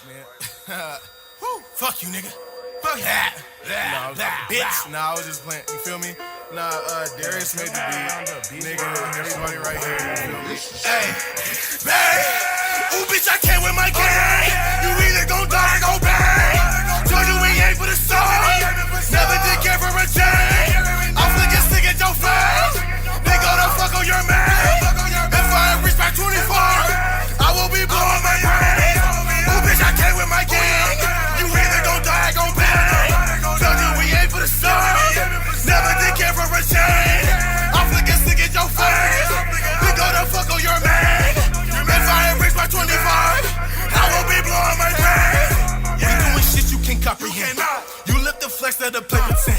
Man. Fuck you, nigga. Fuck that. Bitch. Nah, I was just playing. You feel me? Nah, Darius made the beat. Nigga, everybody right here. You feel me? Hey, bang. Ooh, bitch, I came with my gang. You either gon' die or gon' bang. Told you we ain't for the soul. Never did care for a chain. I'll flick a stick at your face. They go to fuck on your man. If I reach back 24, I will be blowing my brain. Ooh, bitch, I came with my gang. You either gon' die or gon' bang. Told you we ain't for the soul. Never did care for a chain. I'll flick a stick at your face. They go to fuck on your man. If I reach my 25, I will be blowing my brain. We doing shit you can't comprehend. You lift the flex of the paper 10.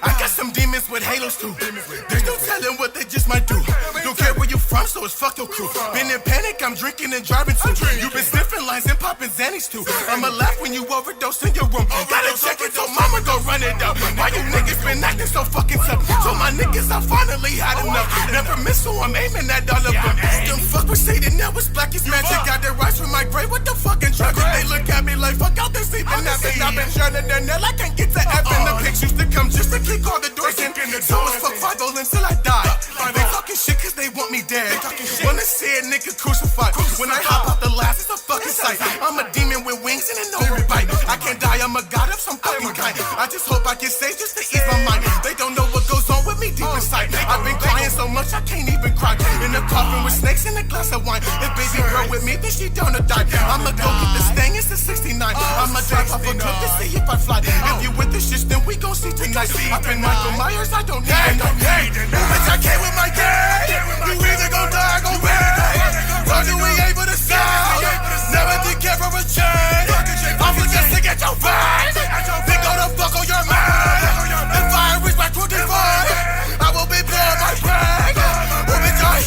I got some demons with halos too. There's no telling what they just might do. Don't care where you from, so it's fuck your crew. Been in panic, I'm drinking and driving too. You been sniffing lines and popping Xannies too. I'ma laugh when you overdose in your room. Gotta check it, so mama go run it up. Why you niggas been acting so fucking tough? So my niggas, I finally had enough. Never miss, so I'm aiming at all of them. Them fuck with Satan, now it's black as magic. Got their rise from my grave, what the fucking tragic? They look at me like fuck out, they sleeping napping. I've been shining their nail, I can't get to heaven. The pics used to come just to kick all the doors in. So it's fuck 5 until I die. They talking shit cause they want me dead. Wanna see a nigga crucified. When I hop out the last, it's a fucking sight. I'm a demon with wings and an overbite. I can't die, I'm a god of some fucking kind. I just hope I get saved just to ease my mind. They don't know what goes on with me deep inside. I've been crying so much I can't even cry. In a coffin with snakes and a glass of wine. If baby girl with me, then she down to die. I'ma go get the stang, it's the 69. I'ma drive off a cliff to see if I fly. If you with the shit, then we gon' see tonight. I've been Michael Myers, I don't need no hate. Bitch, I came with my gang. You either gon' die or gon' bang. Told you we ain't for the sound. Never did care for a change. I'll forget to get your face. They go to fuck on your mind. If I reach my 25, I will be blowing my brain.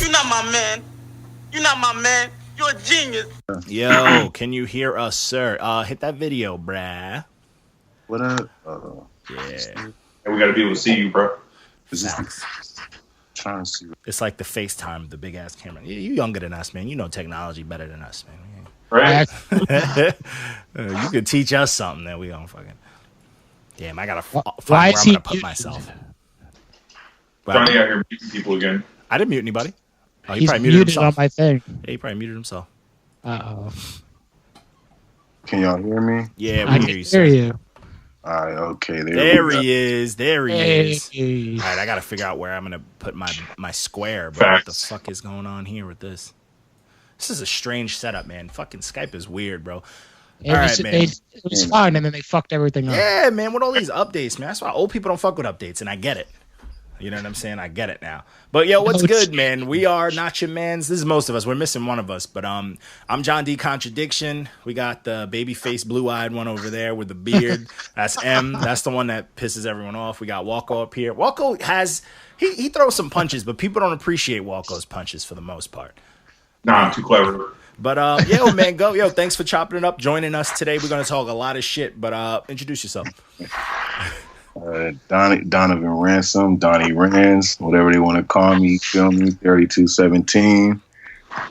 You're not my man. You're not my man. You're a genius. Yo, can you hear us, sir? Hit that video, bruh. What up? Yeah. And we gotta be able to see you, bro. Trying to see. It's like the FaceTime, the big ass camera. You younger than us, man. You know technology better than us, man. Right? You could teach us something that we don't fucking. Damn, I gotta find where I'm gonna put myself. Johnny out here muting people again. I didn't mute anybody. Oh, he He's probably muted himself on my thing. Yeah, he probably muted himself. Uh-oh. Can y'all hear me? Yeah, I we can hear you. you. All right, okay. There he is. There he is. Hey. All right, I gotta figure out where I'm gonna put my square. But what the fuck is going on here with this? This is a strange setup, man. Fucking Skype is weird, bro. All right, man. It was fine, and then they fucked everything up. Yeah, man. With all these updates, man. That's why old people don't fuck with updates, and I get it. You know what I'm saying? I get it now. But yo, what's good, man? We are not your mans. This is most of us. We're missing one of us. But I'm John D. Contradiction. We got the baby face, blue-eyed one over there with the beard. That's M. That's the one that pisses everyone off. We got Walco up here. Walco has he throws some punches, but people don't appreciate Walco's punches for the most part. Nah, I'm too clever. But yo, man, yo, thanks for chopping it up, joining us today. We're gonna talk a lot of shit, but introduce yourself. Donavan Ransom, Donnie Rans, whatever they want to call me. Feel me? 3217,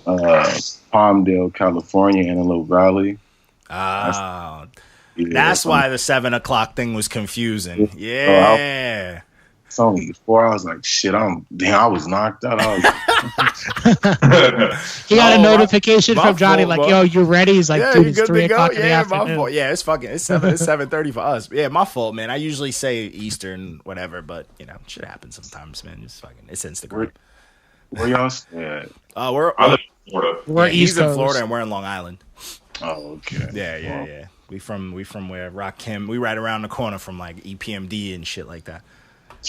Palmdale, California, Antelope Valley. That's why the 7 o'clock thing was confusing. Yeah. It's only 4 hours. Like shit, I was knocked out. He got a notification from Johnny, like, "Yo, you ready?" He's like, "Dude, it's 3 o'clock in the afternoon." My fault. Yeah, it's 7:30 for us. Yeah, my fault, man. I usually say Eastern, whatever, but you know, shit happens sometimes, man. It's Instagram. Where y'all stay at? We're I live in Florida. We're he's in Florida and we're in Long Island. Oh, okay. Yeah. We from where Rakim. We right around the corner from like EPMD and shit like that.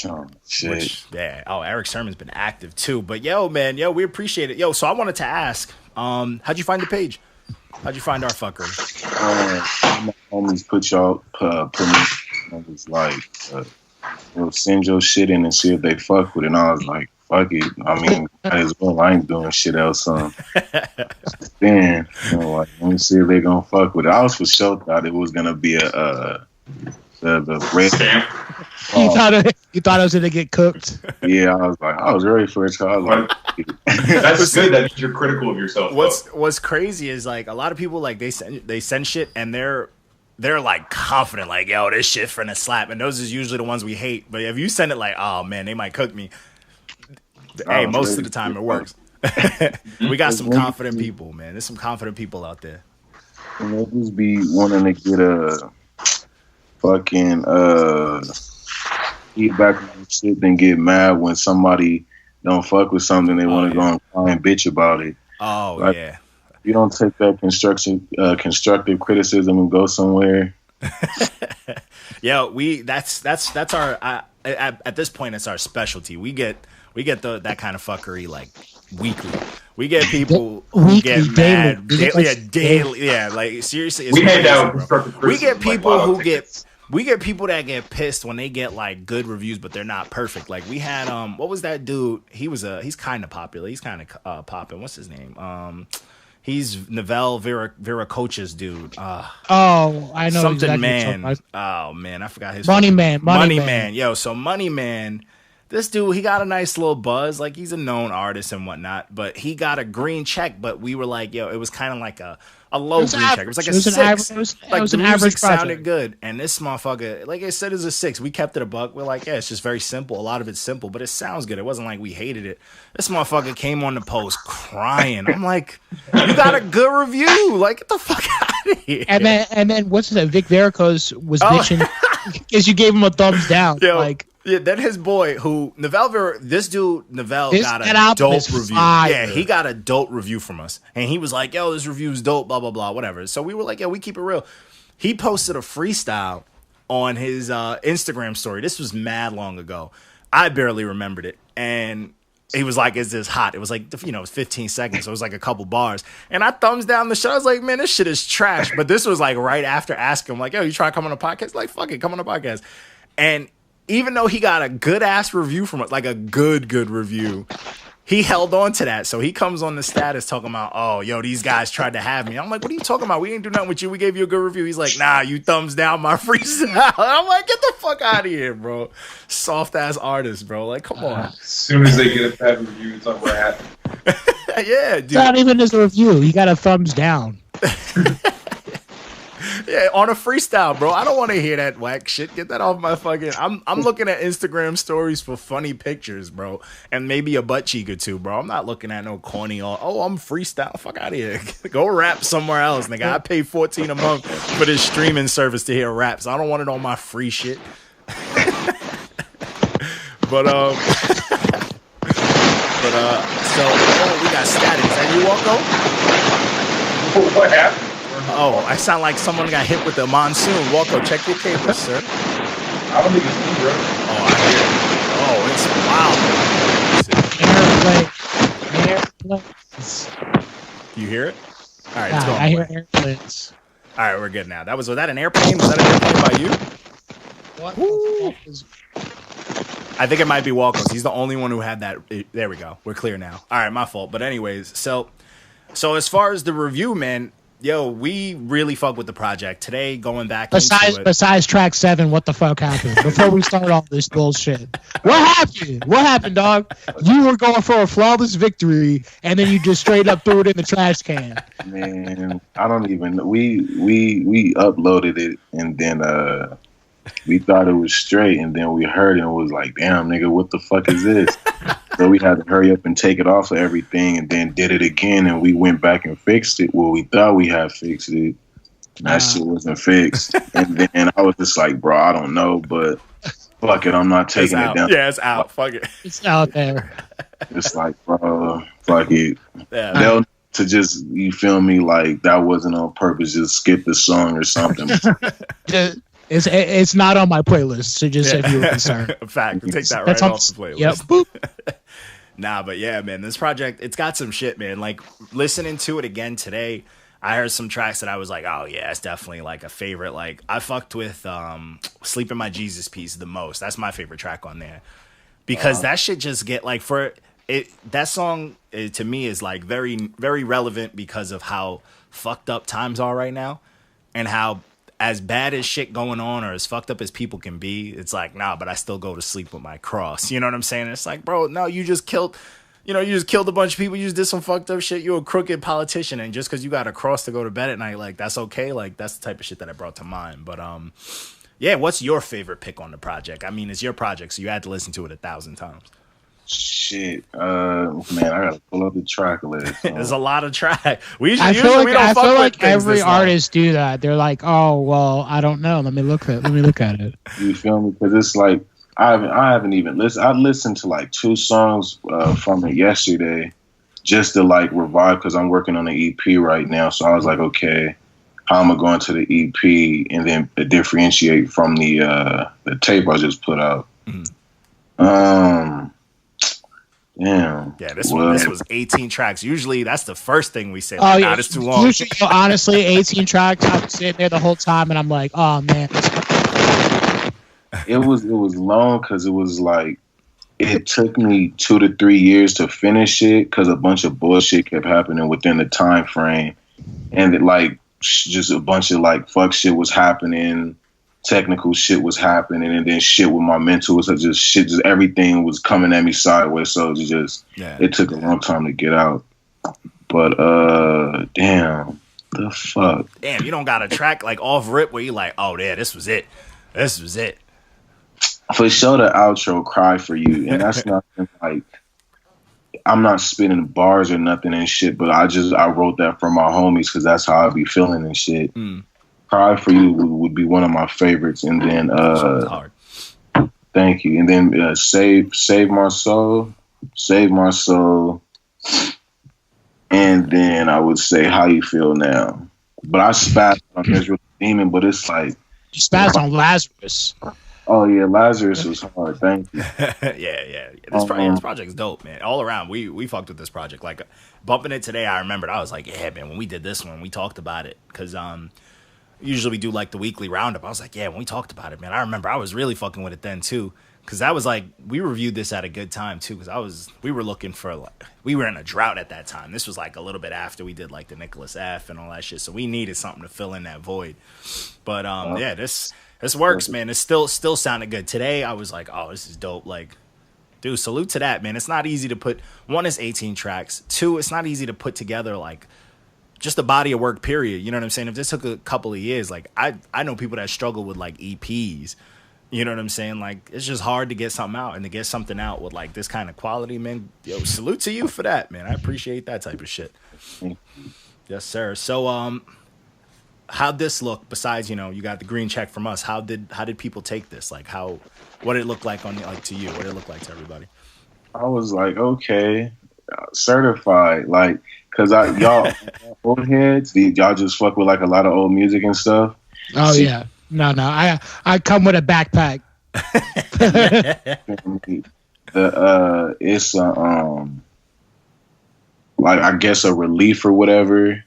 Oh, shit. Eric Sermon's been active too. But yo, man, we appreciate it. Yo, so I wanted to ask, how'd you find the page? How'd you find our fucker? My homies put me. I was like, send your shit in and see if they fuck with it. And I was like, fuck it. I mean, as well, I ain't doing shit else. Then, like, let me see if they gonna fuck with it. I was for sure thought it was gonna be the red stamp. You thought I was gonna get cooked. Yeah, I was ready for it. So I was like, that's good. That means you're critical of yourself. What's crazy is like a lot of people like they send shit and they're like confident, like, yo, this shit finna slap, and those is usually the ones we hate. But if you send it like, oh man, they might cook me. Hey, most of the time it works. We got some confident people, man. There's some confident people out there. And they just be wanting to get a fucking feedback on shit, then get mad when somebody don't fuck with something. They want to go and cry and bitch about it. Oh like, yeah. You don't take that constructive criticism and go somewhere. Yo, that's our at this point it's our specialty. We get that kind of fuckery like weekly. We get people who get mad daily. Yeah, like seriously, it's we get people we get people that get pissed when they get like good reviews, but they're not perfect. Like we had what was that dude? He's kind of popular. He's kind of popping. What's his name? He's Novell Veracocha's dude. Oh, I know something exactly man. Oh man, I forgot his Money name. Man. Money Man. Yo, so Money Man. This dude, he got a nice little buzz. Like he's a known artist and whatnot, but he got a green check. But we were like, yo, it was kind of like a low green check. It was like a 6. Like the music sounded good, and this motherfucker, like I said, is a 6. We kept it a buck. We're like, yeah, it's just very simple. A lot of it's simple, but it sounds good. It wasn't like we hated it. This motherfucker came on the post crying. I'm like, you got a good review. Like, get the fuck out of here. And then what's that? Vic Veracruz was bitching because you gave him a thumbs down. Yo, like. Yeah, then his boy, Novell got a dope review. Fire. Yeah, he got a dope review from us. And he was like, yo, this review's dope, blah, blah, blah, whatever. So we were like, yo, we keep it real. He posted a freestyle on his Instagram story. This was mad long ago. I barely remembered it. And he was like, is this hot? It was like, it was 15 seconds. So it was like a couple bars. And I thumbs down the shit. I was like, man, this shit is trash. But this was like right after asking him, like, yo, you try to come on a podcast? Like, fuck it, come on a podcast. And even though he got a good ass review from us, like a good review, he held on to that. So he comes on the status talking about, oh, yo, these guys tried to have me. I'm like, what are you talking about? We ain't do nothing with you. We gave you a good review. He's like, nah, you thumbs down my freestyle. I'm like, get the fuck out of here, bro. Soft ass artist, bro. Like, come on. As soon as they get a bad review, it's over at. Yeah, dude. It's not even his review. He got a thumbs down. Yeah, on a freestyle, bro. I don't want to hear that whack shit. Get that off my fucking. I'm looking at Instagram stories for funny pictures, bro, and maybe a butt cheek or two, bro. I'm not looking at no corny. I'm freestyle. Fuck out of here. Go rap somewhere else, nigga. I pay $14 a month for this streaming service to hear raps. I don't want it on my free shit. But so we got static. Is that you, Walko? What happened? Oh, I sound like someone got hit with a monsoon. Walko, check your cables, sir. I don't think it's me, bro. Oh, I hear it. Oh, it's wild. Airplanes. You hear it? All right, it's going. I hear airplanes. All right, we're good now. Was that an airplane? Was that an airplane by you? What? I think it might be Walko's. He's the only one who had that. There we go. We're clear now. All right, my fault. But anyways, so as far as the review, man. Yo, we really fuck with the project today. Going back into it. Besides track 7, what the fuck happened? Before we start all this bullshit, what happened? What happened, dog? You were going for a flawless victory, and then you just straight up threw it in the trash can. Man, I don't even know. We uploaded it, and then we thought it was straight, and then we heard it and was like, damn, nigga, what the fuck is this? So we had to hurry up and take it off of everything, and then did it again, and we went back and fixed it. Well, we thought we had fixed it. That shit wasn't fixed. And then I was just like, bro, I don't know, but fuck it, I'm not taking it down. Yeah, it's out. Fuck it. It's out there. It's like, bro, fuck it. Yeah. They'll to just, you feel me, like that wasn't on purpose, just skip the song or something. It's not on my playlist, so just if you were concerned. Fact, take that right off the playlist. Yep. Boop. Nah, but yeah, man, this project, it's got some shit, man. Like, listening to it again today, I heard some tracks that I was like, oh yeah, it's definitely like a favorite. Like, I fucked with Sleep in My Jesus Piece the most. That's my favorite track on there. Because that shit just get, like, that song, to me, is like very, very relevant because of how fucked up times are right now. And how as bad as shit going on or as fucked up as people can be, it's like, nah, but I still go to sleep with my cross. You know what I'm saying? It's like, bro, no, you just killed a bunch of people. You just did some fucked up shit. You're a crooked politician. And just because you got a cross to go to bed at night, like, that's okay. Like, that's the type of shit that I brought to mind. But, yeah, what's your favorite pick on the project? I mean, it's your project, so you had to listen to it 1,000 times. Shit, man, I gotta pull up the track list. There's a lot of track. We I feel usually we don't like, I fuck feel with like things every this long. artist do that. They're like, oh well, I don't know. Let me look at it. You feel me? Because it's like I haven't even listened. I listened to like 2 songs from it yesterday, just to like revive. Because I'm working on the EP right now, so I was like, okay, how am I going to the EP and then differentiate from the tape I just put out? Yeah, this was 18 tracks. Usually that's the first thing we say. Oh Like, yeah, nah, it's too long. usually, honestly, 18 tracks. I'm sitting there the whole time, and I'm like, oh man. it was long because it was like it took me 2 to 3 years to finish it because a bunch of bullshit kept happening within the time frame, and it, like just a bunch of like fuck shit was happening. Technical shit was happening, and then shit with my mental was just everything was coming at me sideways. So it took a long time to get out. But damn, the fuck. Damn, you don't got a track like off rip where you like, oh yeah, this was it. For sure, the outro "Cry for You," and that's not like I'm not spitting bars or nothing and shit, but I wrote that for my homies because that's how I be feeling and shit. Cry for You would be one of my favorites, and then hard. Thank you, and then save my soul, and then I would say How You Feel Now. But I spat on Miserable Demon, but it's like You spazzed on Lazarus. Oh yeah, Lazarus was hard. Thank you. yeah. This project's dope, man. All around, we fucked with this project. Like bumping it today, I remembered. I was like, yeah, man. When we did this one, we talked about it because usually we do like the weekly roundup. I was like, yeah, when we talked about it, man. I remember I was really fucking with it then too because that was like we reviewed this at a good time too because we were looking for like we were in a drought at that time. This was like a little bit after we did like the Nicholas F and all that shit, so we needed something to fill in that void. But yeah, this works, man. It's still sounded good. Today I was like, oh, this is dope. Like, dude, salute to that, man. It's not easy to put. One, is 18 tracks. 2, it's not easy to put together like just a body of work, period. You know what I'm saying? If this took a couple of years, like I know people that struggle with like EPs. You know what I'm saying? Like it's just hard to get something out, and to get something out with like this kind of quality, man. Yo, salute to you for that, man. I appreciate that type of shit. Yes, sir. So how'd this look? Besides, you got the green check from us. How did people take this? Like what did it look like to you? What did it look like to everybody? I was like, okay, certified, like, cause y'all old heads, y'all just fuck with like a lot of old music and stuff. Oh yeah, no, I come with a backpack. It's like I guess a relief or whatever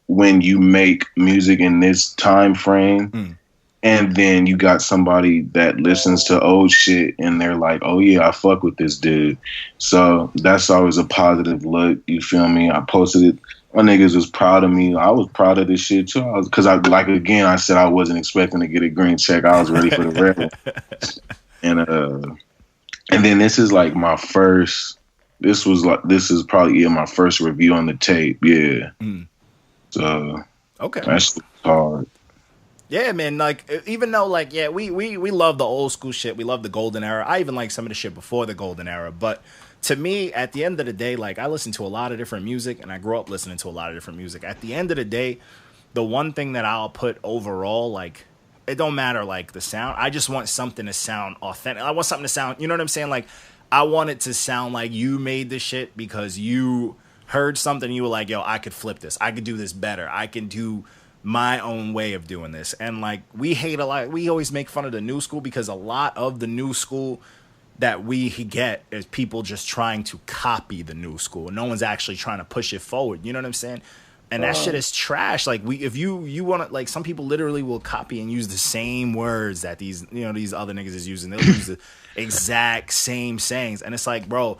when you make music in this time frame. And then you got somebody that listens to old shit and they're like, oh yeah, I fuck with this dude. So that's always a positive look. You feel me? I posted it. My niggas was proud of me. I was proud of this shit too. I said I wasn't expecting to get a green check. I was ready for the red. And then this is like my first, this is probably my first review on the tape. Yeah. So okay. That's hard. Yeah, man. Like, even though, like, yeah, we love the old school shit. We love the golden era. I even like some of the shit before the golden era. But to me, at the end of the day, like, I listen to a lot of different music, and I grew up listening to a lot of different music. At the end of the day, the one thing that I'll put overall, like, it don't matter, like, the sound. I just want something to sound authentic. I want something to sound, you know what I'm saying? Like, I want it to sound like you made this shit because you heard something and you were like, yo, I could flip this. I could do this better. I can do my own way of doing this. And like we hate a lot, we always make fun of the new school because a lot of the new school that we get is people just trying to copy the new school. No one's actually trying to push it forward. You know what I'm saying? And that shit is trash. Like if you want to, like, some people literally will copy and use the same words that these other niggas is using. They'll use the exact same sayings. And it's like, bro,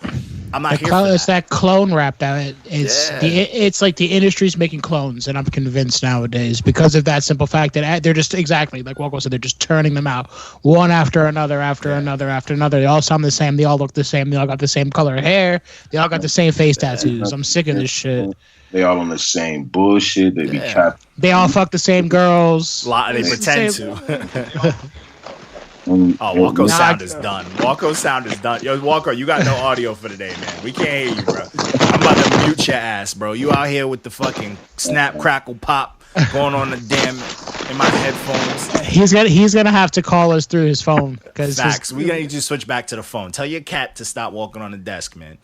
I'm not here for It's that clone rap that it's like the industry's making clones, and I'm convinced nowadays because of that simple fact that they're just exactly like Walko said, they're just turning them out one after another, after another. They all sound the same. They all look the same. They all got the same color hair. They all got the same face tattoos. I'm sick of this shit. They all on the same bullshit. They be capped. They all fuck the same girls. They pretend to. Walko's sound is done. Walko's sound is done. Yo, Walko, you got no audio for today, man. We can't hear you, bro. I'm about to mute your ass, bro. You out here with the fucking snap, crackle, pop going on the damn in my headphones. He's gonna have to call us through his phone. Facts. We gotta just switch back to the phone. Tell your cat to stop walking on the desk, man.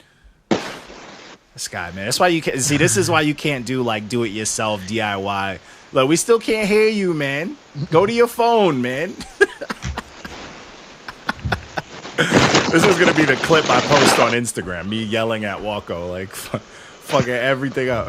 This guy, man. That's why you can't see. This is why you can't do like do it yourself DIY. Look, we still can't hear you, man. Go to your phone, man. This is gonna be the clip I post on Instagram. Me yelling at Walko, like fucking everything up.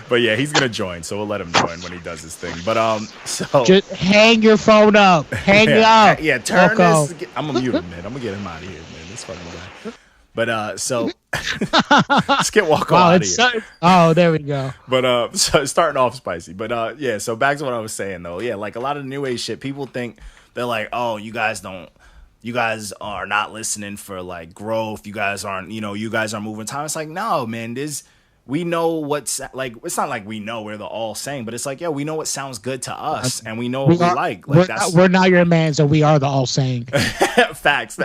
But yeah, he's gonna join, so we'll let him join when he does his thing. But so just hang your phone up. Hang it up. Yeah, turn Walko. This. I'm gonna mute him, man. I'm gonna get him out of here, man. This fucking guy. But so let's get Walko out of here. Oh, there we go. But so starting off spicy. But yeah, so back to what I was saying though. Yeah, like a lot of the new age shit, people think they're like, oh, you guys are not listening for like growth. You guys aren't, you guys are moving time. It's like, no, man, we know what's like, it's not like we know we're the all saying, but it's like, yeah, we know what sounds good to us and we know what we like. We're not your man, so we are the all saying. Facts.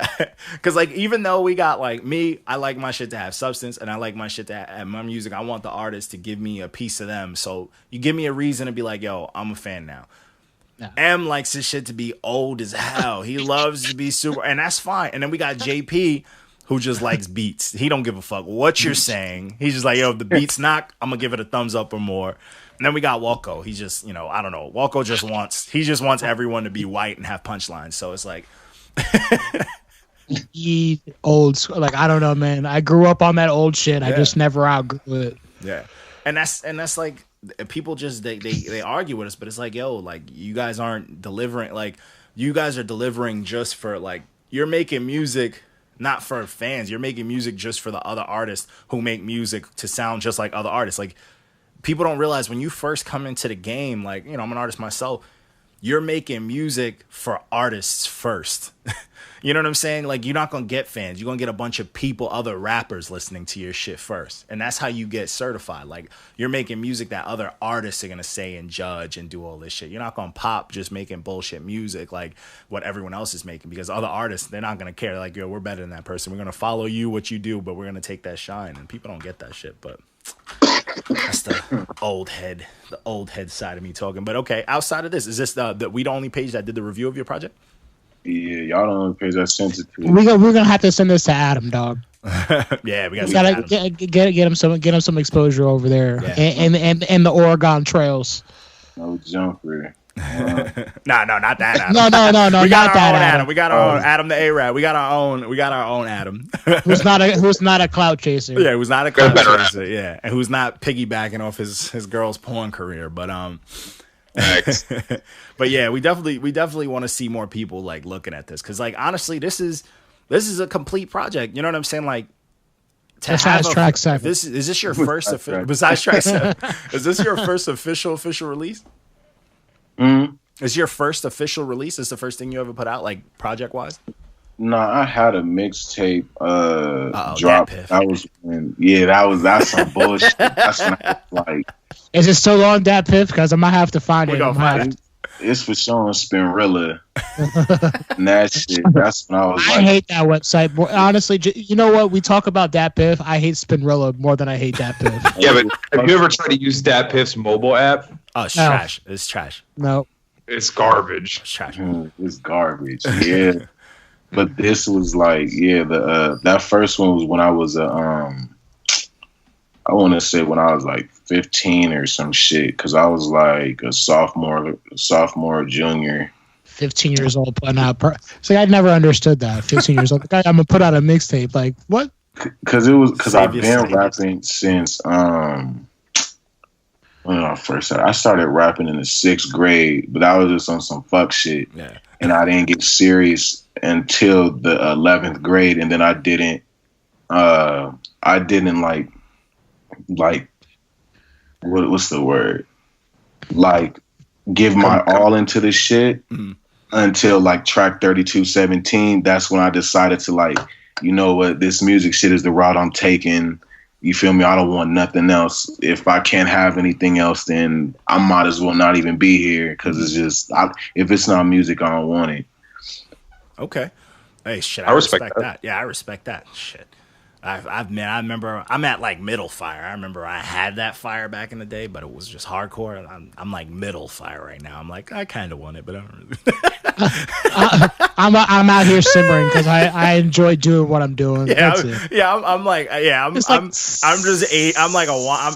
Cause like, even though we got like me, I like my shit to have substance and I like my shit to have my music. I want the artist to give me a piece of them. So you give me a reason to be like, yo, I'm a fan now. No. M likes his shit to be old as hell. He loves to be super, and that's fine. And then we got JP, who just likes beats. He don't give a fuck what you're saying. He's just like, yo, if the beats knock, I'm gonna give it a thumbs up or more. And then we got Walko. He just, I don't know. Walko just wants everyone to be white and have punchlines. So it's like, he old school. Like, I don't know, man. I grew up on that old shit. Yeah. I just never outgrew it. Yeah, and that's like. People just they argue with us, but it's like, yo, like you guys aren't delivering. Like you guys are delivering just for like you're making music not for fans. You're making music just for the other artists who make music to sound just like other artists. Like people don't realize when you first come into the game, like, I'm an artist myself. You're making music for artists first. You know what I'm saying? Like, you're not going to get fans. You're going to get a bunch of people, other rappers listening to your shit first. And that's how you get certified. Like, you're making music that other artists are going to say and judge and do all this shit. You're not going to pop just making bullshit music like what everyone else is making, because other artists, they're not going to care. They're like, yo, we're better than that person. We're going to follow you, what you do, but we're going to take that shine. And people don't get that shit. But that's the old head side of me talking. But okay, outside of this, is this the we the only page that did the review of your project? Yeah, y'all the only page I sent it to. We're gonna have to send this to Adam, dog. Yeah, we gotta get him some exposure over there, yeah. and the Oregon trails. No jumper. No, not that Adam. No, we got not that Adam. We got our own Adam the A-Rap. We got our own Adam. who's not a clout chaser. Yeah, who's not a clout chaser. Yeah, and who's not piggybacking off his girl's porn career. But but yeah, we definitely want to see more people like looking at this, because like honestly, this is a complete project. You know what I'm saying? Like, besides track 7. Is this your first besides track 7? Is this your first official release? Mm-hmm. Is your first official release? Is the first thing you ever put out, like project wise? No, I had a mixtape drop. That was that's some bullshit. That's when I was like, is it still on that Piff? Because I might have to find it. It's for showing Spinrilla. And that shit. That's when I was. I hate that website. Honestly, you know what? We talk about Dat Piff. I hate Spinrilla more than I hate Dat Piff. Yeah, but have you ever tried to use Dat Piff's mobile app? Oh, it's trash. It's trash. No, it's garbage. It's trash. It's garbage. Yeah, but this was like, that first one was when I was I want to say when I was like 15 or some shit, because I was like a sophomore, junior. 15 years old putting out. See, I never understood that. 15 years old. I'm gonna put out a mixtape. Like what? Because I've been rapping since when I started rapping in the 6th grade, but I was just on some fuck shit. Yeah. And I didn't get serious until the 11th grade, and then I didn't I didn't like what's the word? Like give my all into the shit until like track 3217. That's when I decided to like, you know what, this music shit is the route I'm taking. You feel me? I don't want nothing else. If I can't have anything else, then I might as well not even be here because it's just if it's not music, I don't want it. Okay. Hey, shit, I respect that. Yeah, I respect that. Shit. I remember I'm at like middle fire. I remember I had that fire back in the day, but it was just hardcore. I'm like middle fire right now. I'm like, I kind of want it, but I don't really. I'm out here simmering because I enjoy doing what I'm doing. Yeah, I'm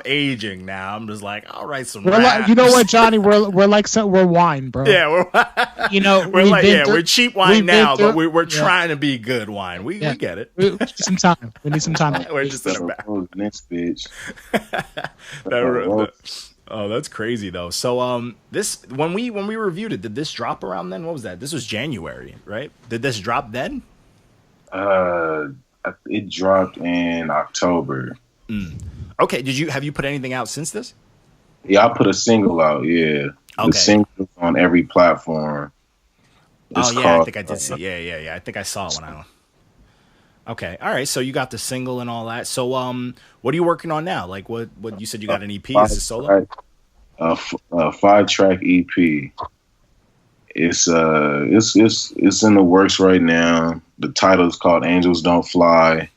aging now. I'm just like, I'll write some raps. You know what, Johnny? We're wine, bro. Yeah, we're cheap wine now, but we're trying to be good wine. We get it. We need some time. Some time. We're just in a back. Next bitch. Oh, that's crazy though. So this when we reviewed it, did this drop around then? What was that? This was January, right? Did this drop then? It dropped in October. Okay. Have you put anything out since this? Yeah, I put a single out. Yeah, okay. The single's on every platform. I think I did see. Yeah. I think I saw it when I. Okay, all right. So you got the single and all that. So, what are you working on now? Like, what you said you got an EP? Is it solo? A 5-track EP. It's in the works right now. The title is called "Angels Don't Fly."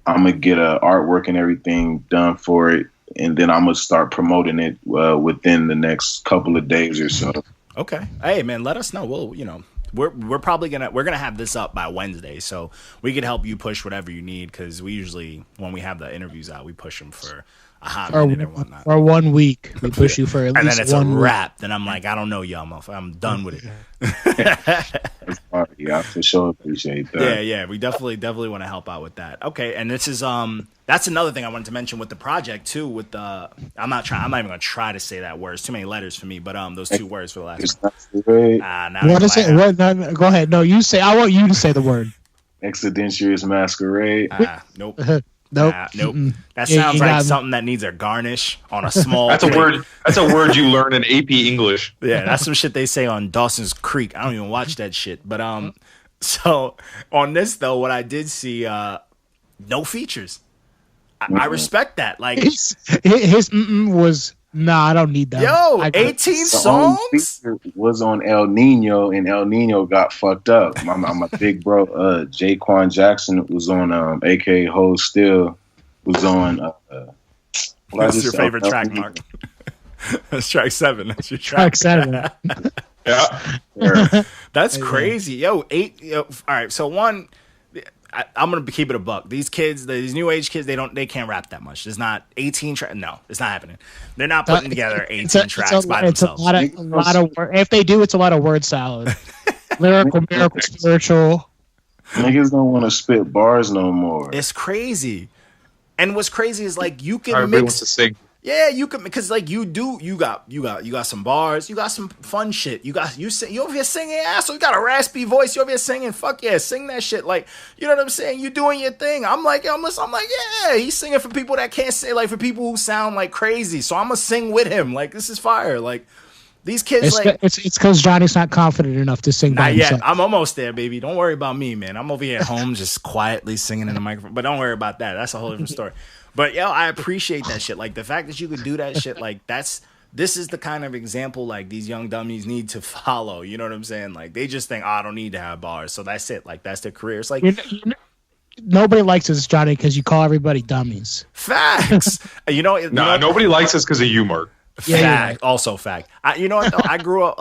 I'm gonna get artwork and everything done for it, and then I'm gonna start promoting it within the next couple of days or so. Okay. Hey, man, let us know. We'll, We're probably gonna have this up by Wednesday, so we could help you push whatever you need because we usually when we have the interviews out, we push them for a hot minute and whatnot. Or 1 week, we push you for at least 1 week. And then it's a wrap. Then I'm like, I don't know, y'all, motherfucker. I'm done with it. Yeah, for sure appreciate that. Yeah, we definitely want to help out with that. Okay, and this is that's another thing I wanted to mention with the project too. With the I'm not even gonna try to say that word. It's too many letters for me. But those 2 words for the last one. What is it? No, go ahead. No, you say. I want you to say the word. Exodentious Masquerade. Nope. Nope. Nope. That sounds like something that needs a garnish on a small. That's a word. That's a word you learn in AP English. Yeah, that's some shit they say on Dawson's Creek. I don't even watch that shit. But so on this though, what I did see, no features. I respect that. Like his was. Nah, I don't need that. Yo, 18 songs was on El Nino, and El Nino got fucked up. I'm a big bro. Jaquan Jackson was on aka Hold Still was on. What's your favorite track, Mark? That's track 7. That's your track 7. Yeah, that's crazy. Yo, 8. Yo, all right, so one. I'm gonna keep it a buck. These kids, these new age kids, they can't rap that much. There's not 18 tracks. No, it's not happening. They're not putting together 18 tracks by themselves. It's a lot of if they do, it's a lot of word salad. Lyrical, miracle, spiritual. Niggas don't want to spit bars no more. It's crazy. And what's crazy is like you can everybody mix. Wants to sing. Yeah, you can because like you got some bars, you got some fun shit. You over here singing ass, so you got a raspy voice. You over here singing, fuck yeah, sing that shit. Like you know what I'm saying? You doing your thing. I'm like, yeah, he's singing for people that can't say like for people who sound like crazy. So I'm gonna sing with him. Like this is fire. Like these kids it's because Johnny's not confident enough to sing by himself. I'm almost there, baby. Don't worry about me, man. I'm over here at home just quietly singing in the microphone. But don't worry about that. That's a whole different story. But yo, I appreciate that shit. Like the fact that you could do that shit, like this is the kind of example like these young dummies need to follow. You know what I'm saying? Like they just think, I don't need to have bars, so that's it. Like that's their career. It's like nobody likes us, Johnny, because you call everybody dummies. Facts. Nobody likes us because of you, Mark. Fact. Also fact. You know what though? I grew up.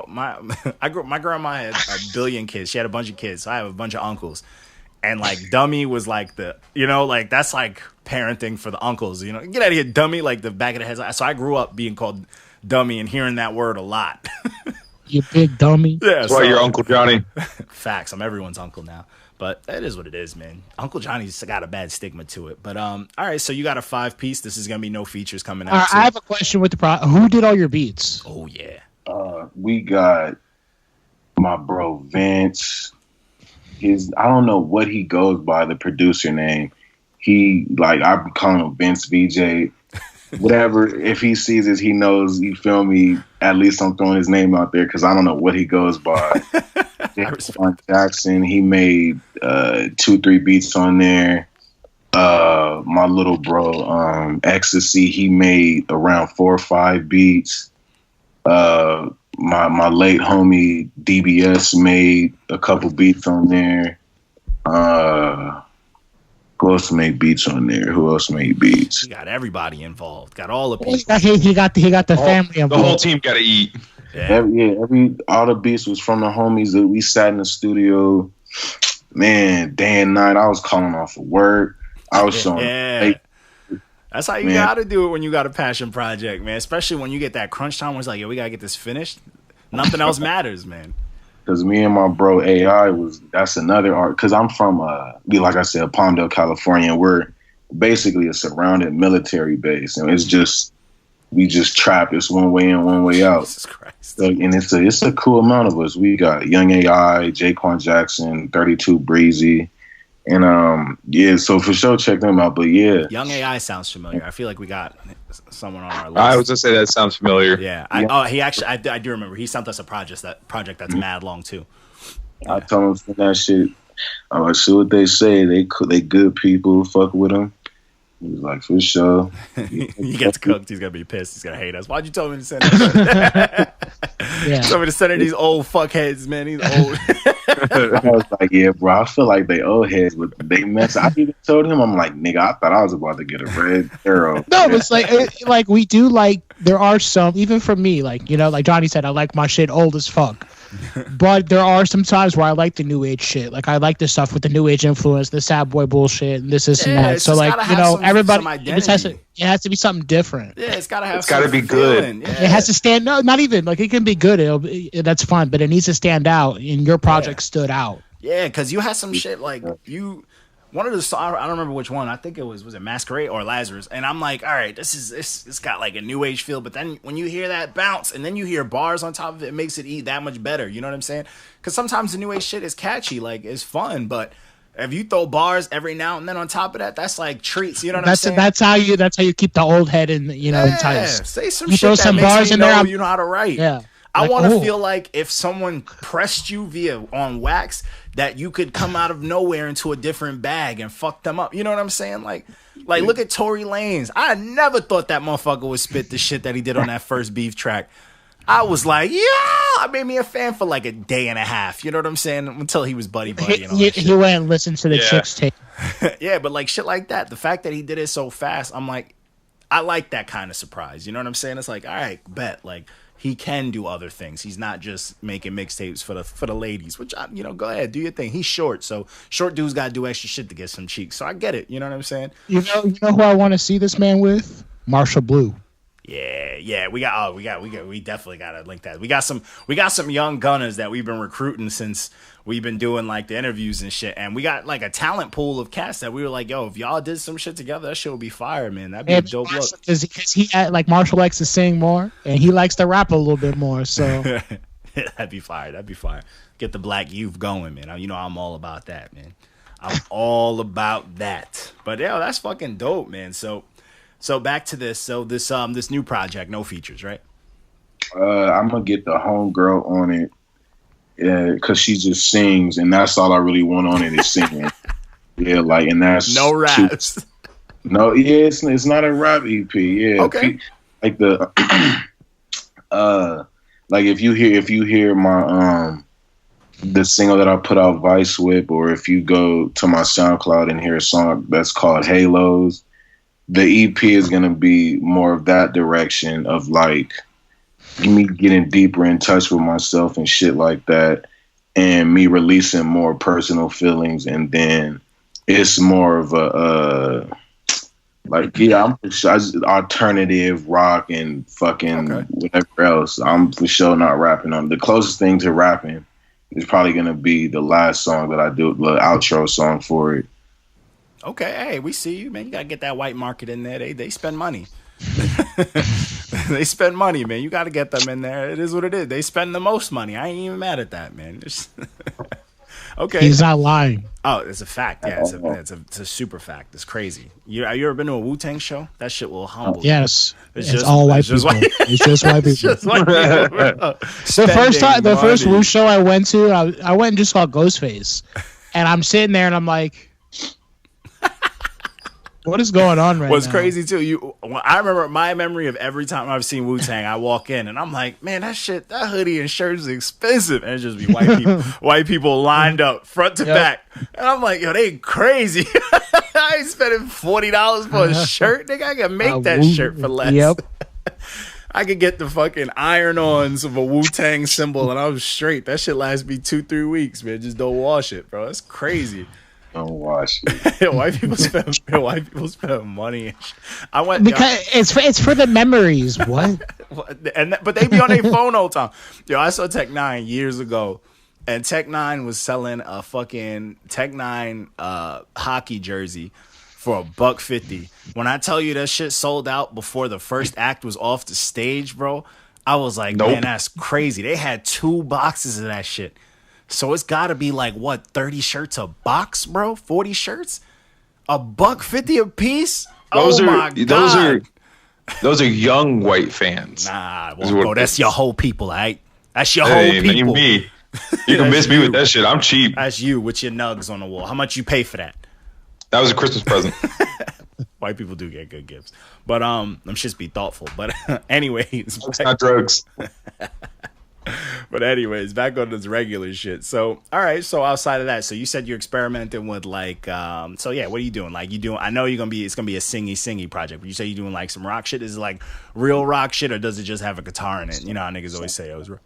My grandma had a billion kids. She had a bunch of kids. So I have a bunch of uncles. And like dummy was like like that's like parenting for the uncles, get out of here, dummy, like the back of the head. So I grew up being called dummy and hearing that word a lot. You big dummy. Yeah, that's why you're Uncle Johnny. Facts. I'm everyone's uncle now. But it is what it is, man. Uncle Johnny's got a bad stigma to it. But all right, so you got a 5-piece. This is gonna be no features coming out. I have a question with who did all your beats? Oh yeah. We got my bro Vince. I don't know what he goes by, the producer name. he like I'm calling him Vince VJ. Whatever, if he sees this, he knows, you feel me, at least I'm throwing his name out there because I don't know what he goes by. Donavan Jackson, he made 2-3 beats on there. My little bro, Ecstasy, he made around 4 or 5 beats. My late homie DBS made a couple beats on there. Who else made beats on there? Who else made beats? He got everybody involved. Got all the people. He got the family involved. The whole team got to eat. Yeah. All the beats was from the homies that we sat in the studio. Man, day and night. I was calling off of work. I was showing. Yeah. That's how you got to do it when you got a passion project, man. Especially when you get that crunch time where it's like, yo, we got to get this finished. Nothing else matters, man. Because me and my bro AI that's another art. Because I'm from, like I said, Palmdale, California. We're basically a surrounded military base. And it's just, we just trap. It's one way in, one way out. Jesus Christ. So, and it's a cool amount of us. We got Young AI, Jaquan Jackson, 32 Breezy. And so for sure, check them out. But yeah, Young AI sounds familiar. I feel like we got someone on our list. I was gonna say that sounds familiar. Yeah. I do remember. He sent us a project that's mad long too. I told him for that shit. I'm like, see what they say. They good people. Fuck with them. He was like, for sure. He gets cooked. He's gonna be pissed. He's gonna hate us. Why'd you tell me to send it? Yeah. Tell me to send her these old fuckheads, man. These old. I was like, yeah, bro. I feel like they old heads, but they mess. I even told him, I'm like, nigga, I thought I was about to get a red arrow. No, it's like we do like. There are some, even for me, like, you know, like Johnny said, I like my shit old as fuck. But there are some times where I like the new age shit. Like I like the stuff with the new age influence, the sad boy bullshit, and this and that. So like, you know, everybody, it has to be something different. Yeah, it's gotta have. It's gotta be good. Yeah. It has to stand. No, not even like it can be good. That's fine, but it needs to stand out. And your project stood out. Yeah, because you had some shit like you. One of the songs, I don't remember which one. I think it was it Masquerade or Lazarus? And I'm like, all right, it's got like a new age feel. But then when you hear that bounce and then you hear bars on top of it, it makes it that much better. You know what I'm saying? Because sometimes the new age shit is catchy, like it's fun. But if you throw bars every now and then on top of that, that's like treats. You know what I'm saying? That's how you keep the old head in, enticed. Say some shit throw some bars in there. You know how to write. Yeah. I want to feel like if someone pressed you on wax, that you could come out of nowhere into a different bag and fuck them up. You know what I'm saying? Like look at Tory Lanez. I never thought that motherfucker would spit the shit that he did on that first Beef track. I was like, yeah, I made me a fan for like a day and a half. You know what I'm saying? Until he was buddy and all that shit. He went and listened to the Chicks tape. Yeah, but like shit like that. The fact that he did it so fast, I'm like, I like that kind of surprise. You know what I'm saying? It's like, all right, bet. Like, he can do other things. He's not just making mixtapes for the ladies, which, go ahead, do your thing. He's short, so short dudes got to do extra shit to get some cheeks. So I get it. You know what I'm saying? You know who I want to see this man with? Marshall Blue. Yeah. We definitely got to link that. We got some young gunners that we've been recruiting since we've been doing like the interviews and shit. And we got like a talent pool of cats that we were like, yo, if y'all did some shit together, that shit would be fire, man. That'd be a dope look. Because he like Marshall likes to sing more and he likes to rap a little bit more. So that'd be fire. Get the black youth going, man. I'm all about that, man. I'm all about that. But yeah, that's fucking dope, man. So back to this. So this new project, no features, right? I'm gonna get the homegirl on it. Yeah, because she just sings, and that's all I really want on it is singing. Yeah, like, and that's no raps. No, yeah, it's not a rap EP. Yeah, okay. Like the like if you hear my the single that I put out, Vice Whip, or if you go to my SoundCloud and hear a song that's called Halos, the EP is gonna be more of that direction of like me getting deeper in touch with myself and shit like that, and me releasing more personal feelings, and then it's more of a I'm for sure alternative rock and fucking whatever else. I'm for sure not rapping on. The closest thing to rapping is probably gonna be the last song that I do, the outro song for it. Okay, hey, we see you, man. You gotta get that white market in there. They spend money. They spend money, man. You got to get them in there. It is what it is. They spend the most money. I ain't even mad at that, man. Okay. He's not lying. Oh, it's a fact. Yeah, it's a super fact. It's crazy. You ever been to a Wu-Tang show? That shit will humble you. Yes. It's all white people. It's just white people. It's just white people, bro. The first Wu show I went to, I went and just saw Ghostface. And I'm sitting there and I'm like, what is going on right now? What's crazy too, I remember my memory of every time I've seen Wu-Tang, I walk in and I'm like, man, that hoodie and shirt is expensive. And it just be white people lined up front to back. And I'm like, yo, they crazy. I ain't spending $40 for a shirt. Nigga, I can make that shirt for less. Yep. I could get the fucking iron-ons of a Wu-Tang symbol and I was straight. That shit lasts me 2-3 weeks, man. Just don't wash it, bro. That's crazy. Don't wash it. White people spend money. I went because it's for the memories. What? But they be on their phone all the time. Yo, I saw Tech Nine years ago, and Tech Nine was selling a fucking Tech Nine hockey jersey for $150. When I tell you that shit sold out before the first act was off the stage, bro, I was like, man, that's crazy. They had 2 boxes of that shit. So it's got to be like, what, 30 shirts a box, bro? 40 shirts? $150 a piece? Those God. are young white fans. Nah, bro, that's your whole people, all right? That's your whole people. Me. You can miss me with that shit. I'm cheap. That's you with your nugs on the wall. How much you pay for that? That was a Christmas present. White people do get good gifts. But them shits be thoughtful. But anyways. It's not drugs. But anyways, back on this regular shit. So, all right. So outside of that, so you said you're experimenting with like, so yeah, what are you doing? Like I know it's going to be a singy project, but you say you're doing like some rock shit. Is it like real rock shit or does it just have a guitar in it? You know how niggas always say it was real.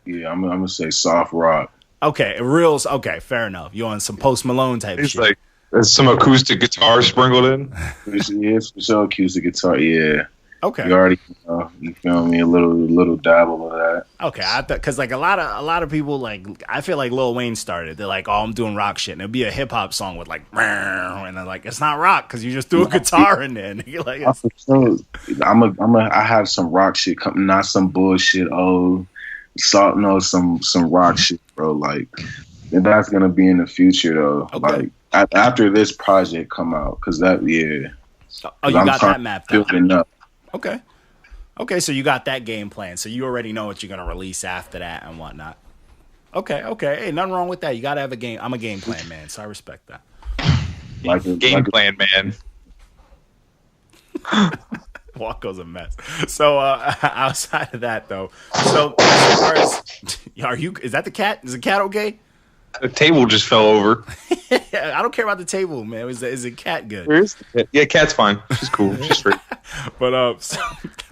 Yeah, I'm going to say soft rock. Okay. Okay. Fair enough. You on some Post Malone type it's shit. Like, there's some acoustic guitar sprinkled in. It's for sure acoustic guitar. Yeah. Okay. You already, you feel me? A little dabble of that. Okay, I thought because like a lot of people like I feel like Lil Wayne started. They're like, oh, I'm doing rock shit, and it'll be a hip hop song with like, and they're like, it's not rock because you just threw a guitar in there. And you're like, I have some rock shit coming, not some bullshit. Some rock shit, bro. Like, and that's gonna be in the future though. Okay. Like after this project come out, because that Oh, you got that mapped out. Okay, so you got that game plan. So you already know what you're going to release after that and whatnot. Okay. Hey, nothing wrong with that. You got to have a game. I'm a game plan man, so I respect that. Game plan man. Walko's a mess. So outside of that, though, so as far as, is that the cat? Is the cat okay? The table just fell over. I don't care about the table, man. Is the cat good? Where is the cat? Yeah, cat's fine. She's cool. She's straight. But so,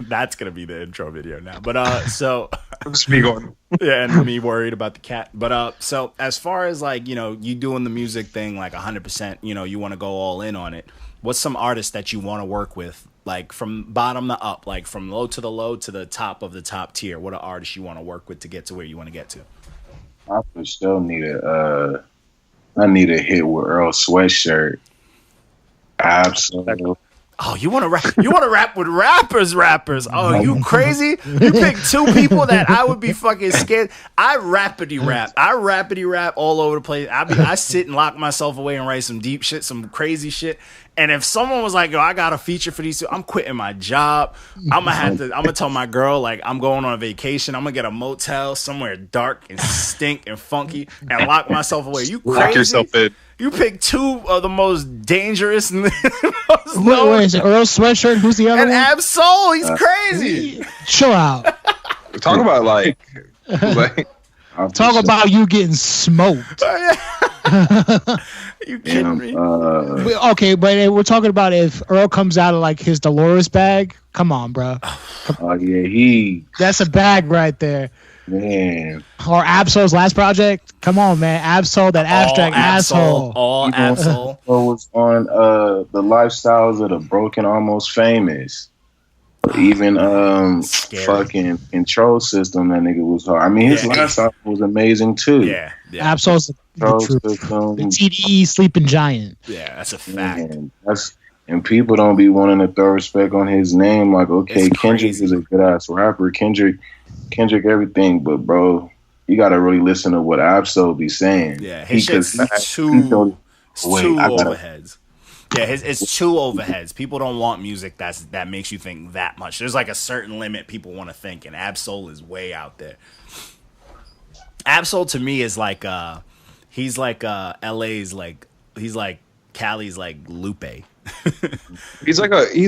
that's gonna be the intro video now. But so just me going. Yeah, and me worried about the cat. But so as far as like you doing the music thing like 100%, you want to go all in on it. What's some artists that you want to work with, like from bottom to up, like from low to the top of the top tier? What are artists you want to work with to get to where you want to get to? I for sure need a hit with Earl Sweatshirt. Absolutely. Oh, you want to rap? You want to rap with rappers? Oh, you crazy? You pick 2 people that I would be fucking scared. I rapidy rap all over the place. I sit and lock myself away and write some deep shit, some crazy shit. And if someone was like, yo, I got a feature for these 2, I'm quitting my job. I'm gonna tell my girl like I'm going on a vacation. I'm gonna get a motel somewhere dark and stink and funky and lock myself away. You crazy? Lock yourself in. You picked 2 of the most dangerous. Wait, is it Earl Sweatshirt? Who's the other one? And Ab-Soul, he's crazy. Chill out. Talk about like talk about you getting smoked. You kidding me? Okay, but we're talking about if Earl comes out of like his Dolores bag. Come on, bro. Oh yeah, that's a bag right there. Man. Or Ab-Soul's last project. Come on, man. Ab-Soul, that abstract asshole. All Ab-Soul. Was on the Lifestyles of the Broken Almost Famous. Even fucking Control System, that nigga was hard. I mean, his last album was amazing too. Yeah. Ab-Soul's the TDE Sleeping Giant. Yeah, that's a fact. Man, and people don't be wanting to throw respect on his name. Like, okay, Kendrick is a good ass rapper. Kendrick everything, but bro, you gotta really listen to what Absol be saying. Yeah, his shit's too overheads. Yeah, it's too overheads. People don't want music that makes you think that much. There's like a certain limit people want to think, and Absol is way out there. Absol to me is like he's like LA's like he's like Cali's like Lupe. He's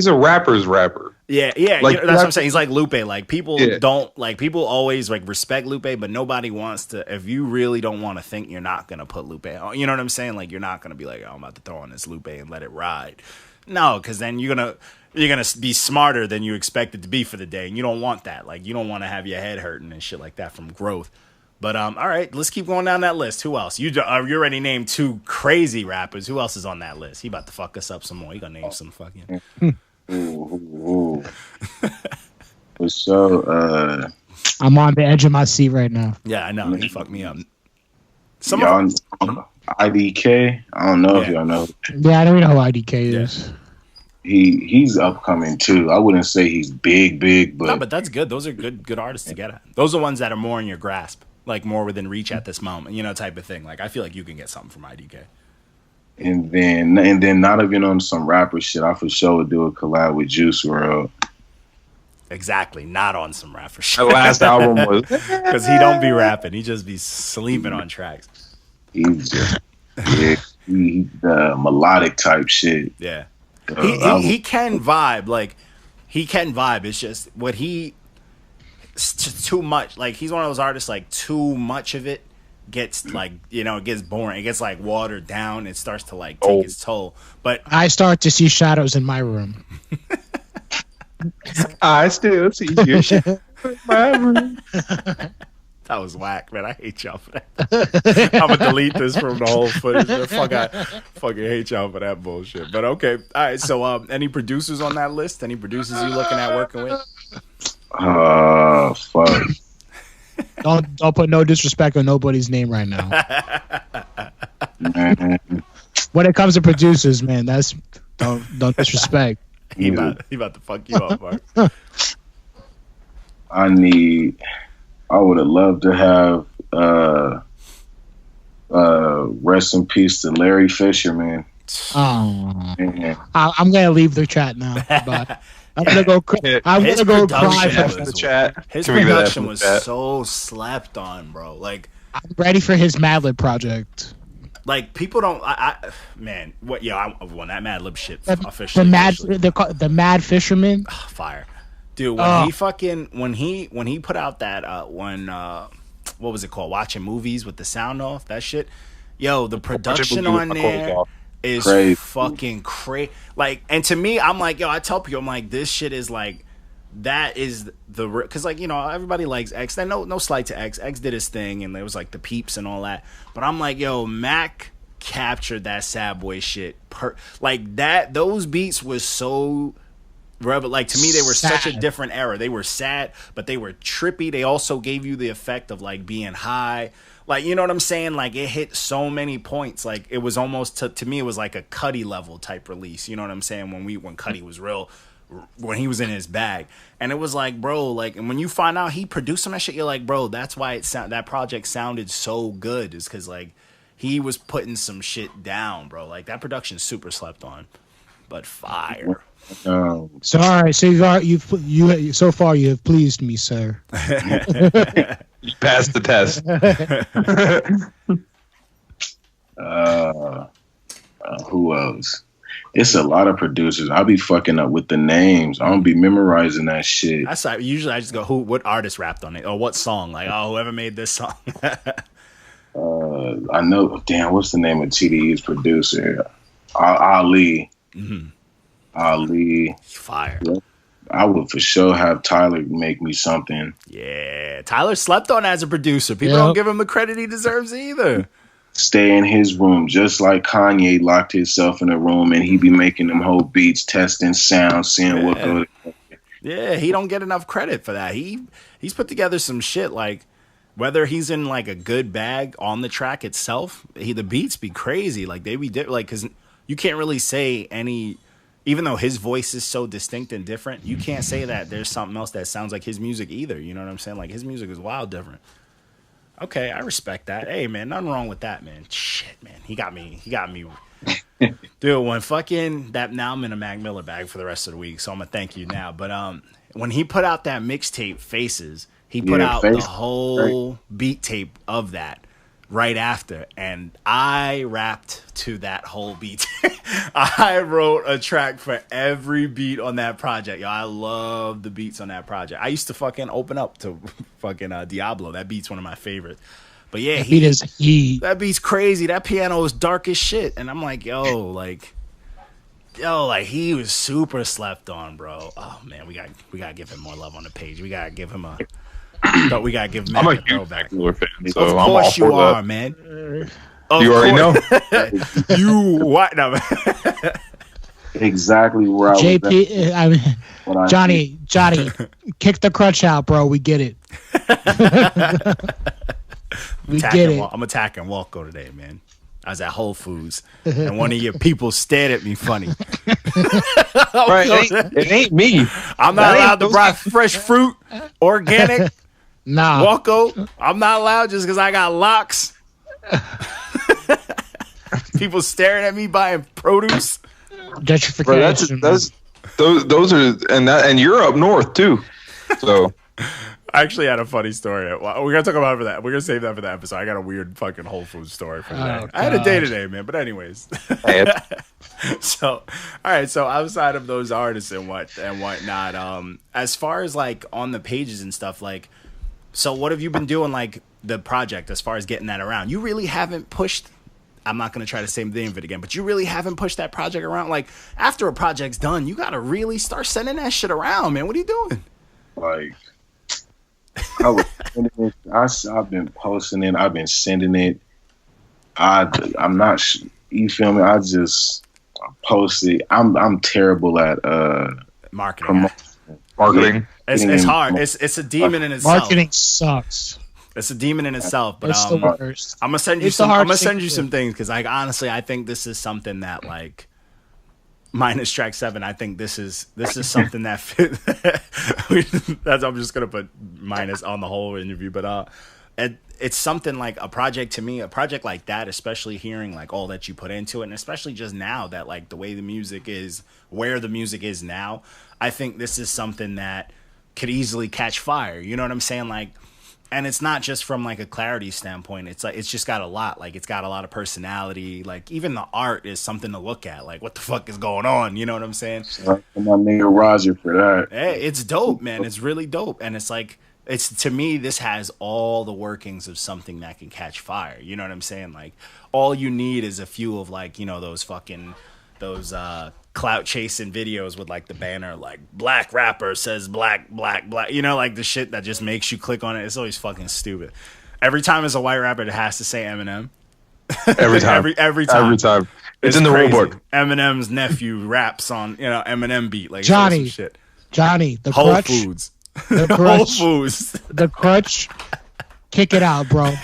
a rapper's rapper. Yeah, Like, that's what I'm saying. He's like Lupe. Like people don't like people always like respect Lupe, but nobody wants to. If you really don't want to think, you're not gonna put Lupe on. You know what I'm saying? Like you're not gonna be like, oh, I'm about to throw on this Lupe and let it ride. No, because then you're gonna be smarter than you expected to be for the day, and you don't want that. Like you don't want to have your head hurting and shit like that from growth. But all right, let's keep going down that list. Who else? You already named 2 crazy rappers. Who else is on that list? He about to fuck us up some more. He gonna name some fucking. Ooh. So, I'm on the edge of my seat right now. Yeah, I know. He fucked me up. y'all, IDK. I don't know if y'all know. Yeah, I don't know who IDK is. He's upcoming too. I wouldn't say he's big, but No, but that's good. Those are good artists to get at. Those are ones that are more in your grasp, like more within reach at this moment, type of thing. Like I feel like you can get something from IDK. And then not even on some rapper shit, I for sure would do a collab with Juice WRLD. Exactly, not on some rapper shit. The last album was because he don't be rapping. He just be sleeping on tracks. He's just he melodic type shit. Yeah, he can vibe. Like he can vibe. It's just what it's too much. Like he's one of those artists. Like too much of it gets like it gets boring. It gets like watered down. It starts to like take its toll. But I start to see shadows in my room. I still see your shit in my room. That was whack, man. I hate y'all for that. I'm gonna delete this from the whole footage. I fucking hate y'all for that bullshit. But okay, all right. So, any producers on that list? Any producers you looking at working with? Fuck. Don't put no disrespect on nobody's name right now. Man. When it comes to producers, man, don't disrespect. He about to fuck you up, Mark. I would have loved to have rest in peace to Larry Fisher, man. Oh, Man. I'm gonna leave the chat now. But I'm gonna go. I'm His gonna go cry production for was- The chat. His Can we get that production from the was chat? so slept on, bro. Like I'm ready for his Madlib project. people don't. Man, what? Yeah, I won that Mad Lib shit The officially. the Mad Fisherman. Fire, dude. When he put out that what was it called? Watching movies with the sound off. That shit. Yo, the production on there is Crazy. fucking crazy. Like, and to me, I'm like, yo, I tell people, I'm like, this shit is like, that is because like everybody likes X. Then no slight to X. X did his thing, and there was like the peeps and all that. But I'm like, yo, Mac captured that sad boy shit. Like that, those beats was so. Like to me, they were such a different era. They were sad, but they were trippy. They also gave you the effect of like being high. Like, you know what I'm saying? Like it hit so many points. Like it was almost to me, it was like a Cudi level type release. You know what I'm saying? When Cudi was real, when he was in his bag, and it was like, bro, like, and when you find out he produced some of that shit, you're like, bro, that's why that project sounded so good, is because like he was putting some shit down, bro. Like that production's super slept on, but fire. So all right, so you so far you have pleased me, sir. You passed the test. Who else? It's a lot of producers. I'll be fucking up with the names. I don't be memorizing that shit. That's like, usually I just go, what artist rapped on it, or what song? Like, oh, whoever made this song. I know. Damn, what's the name of TDE's producer? Ali. Mm-hmm. Ali. Fire. I would for sure have Tyler make me something. Yeah, Tyler slept on as a producer. People don't give him the credit he deserves either. Stay in his room, just like Kanye locked himself in a room and he be making them whole beats, testing sound, seeing what goes. Yeah, he don't get enough credit for that. He's put together some shit, like whether he's in like a good bag on the track itself, the beats be crazy. Like they be like, because you can't really say any. Even though his voice is so distinct and different, you can't say that there's something else that sounds like his music either. You know what I'm saying? Like his music is wild different. Okay, I respect that. Hey, man, nothing wrong with that, man. Shit, man, he got me. Dude, when fucking that, now I'm in a Mac Miller bag for the rest of the week, so I'm gonna thank you now. But when he put out that mixtape Faces, he put out the whole beat tape of that right after, and I rapped to that whole beat. I wrote a track for every beat on that project. Yo, I love the beats on that project. I used to fucking open up to fucking Diablo. That beat's one of my favorites. But yeah, that beat's crazy. That piano is dark as shit. And I'm like, like he was super slept on, bro. Oh man, we gotta give him more love on the page. We gotta give him I'm a huge Mac Miller fan, so of course you are, man. You already know. You what? No. Exactly where JP, I mean, Johnny, kick the crutch out, bro. We get it. I'm attacking Walco today, man. I was at Whole Foods, and one of your people stared at me funny. Right, it ain't me. I'm not allowed to buy fresh fruit, organic. Nah, Walco, I'm not allowed just because I got locks. People staring at me buying produce. Gentrification. Bro, those are and you're up north too. So I actually had a funny story. We're gonna talk about it for that. We're gonna save that for the episode. I got a weird fucking Whole Foods story for today. I had a day today, man. But anyways, so all right. So outside of those artists and whatnot, as far as like on the pages and stuff, like, so what have you been doing like the project as far as getting that around? You really haven't pushed. I'm not going to try to say the name of it again, but you really haven't pushed that project around. Like, after a project's done, you got to really start sending that shit around, man. What are you doing? Like, I was sending it. I've been posting it. I've been sending it. I'm not. You feel me? I post it. I'm terrible at marketing. Marketing. It's hard. It's a demon in itself. Marketing sucks. It's a demon in itself, but it's the worst. I'm gonna send you some things because honestly I think this is something that like minus track 7. I think this is something that fit. I'm just gonna put minus on the whole interview, but it's something like a project to me, a project like that, especially hearing like all that you put into it, and especially just now that like the way the music is, where the music is now, I think this is something that could easily catch fire. You know what I'm saying? Like. And it's not just from like a clarity standpoint. It's like it's just got a lot. Like it's got a lot of personality. Like even the art is something to look at. Like what the fuck is going on? You know what I'm saying? Right, my nigga Roger for that. Hey, it's dope, man. It's really dope. And it's like to me, this has all the workings of something that can catch fire. You know what I'm saying? Like all you need is a few of like, you know, those clout chasing videos with like the banner like black rapper says black, you know, like the shit that just makes you click on it. It's always fucking stupid. Every time it's a white rapper that has to say Eminem. Every time. every time. It's in the rule book. Eminem's nephew raps on, you know, Eminem beat like Johnny shit. The Whole crutch, Foods. The crutch, Whole Foods. The crutch. Kick it out, bro.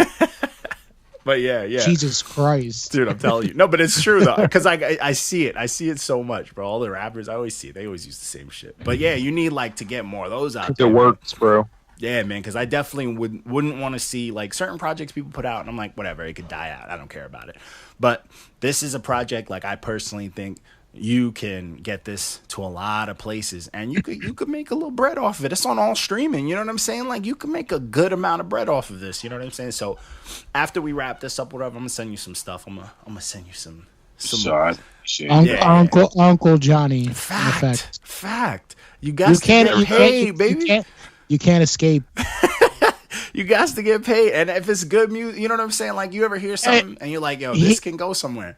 But yeah. Jesus Christ. Dude, I'm telling you. No, but it's true, though, because I see it. I see it so much, bro. All the rappers, I always see it. They always use the same shit. But yeah, you need, like, to get more of those out there. It works, bro. Yeah, man, because I definitely wouldn't want to see, like, certain projects people put out, and I'm like, whatever, it could die out. I don't care about it. But this is a project, like, I personally think you can get this to a lot of places, and you could make a little bread off of it. It's on all streaming, you know what I'm saying? Like, you can make a good amount of bread off of this, you know what I'm saying? So after we wrap this up, whatever, I'm gonna send you some stuff. I'm gonna send you some Uncle Johnny. Fact. You guys get paid, baby. You can't escape. You guys to get paid, and if it's good music, you know what I'm saying? Like, you ever hear something and you're like, yo, this can go somewhere.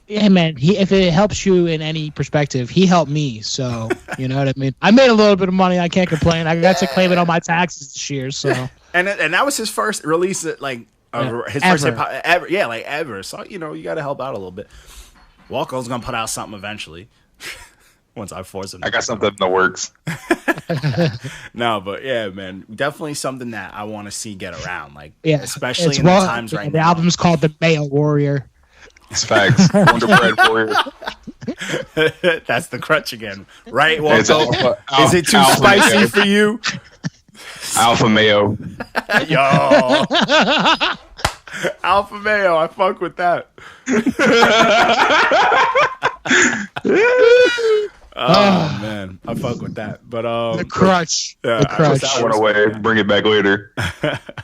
Yeah, man. If it helps you in any perspective, he helped me. So you know what I mean. I made a little bit of money. I can't complain. I got to claim it on my taxes this year. So and that was his first release. His first hip hop ever. Yeah, like ever. So you know you got to help out a little bit. Walco's gonna put out something eventually. Once I force him. I got something in the works. No, but yeah, man, definitely something that I want to see get around. Like, yeah, especially in the times right now. The album's called The Mayo Warrior. It's facts. Wonder Bread Warrior. That's the crutch again, right? Walco? Is it too spicy for you? Alpha Mayo. Yo. Alpha Mayo, I fuck with that. Oh man, I fuck with that. But the crutch. Yeah, the crutch. That one away. Bring it back later.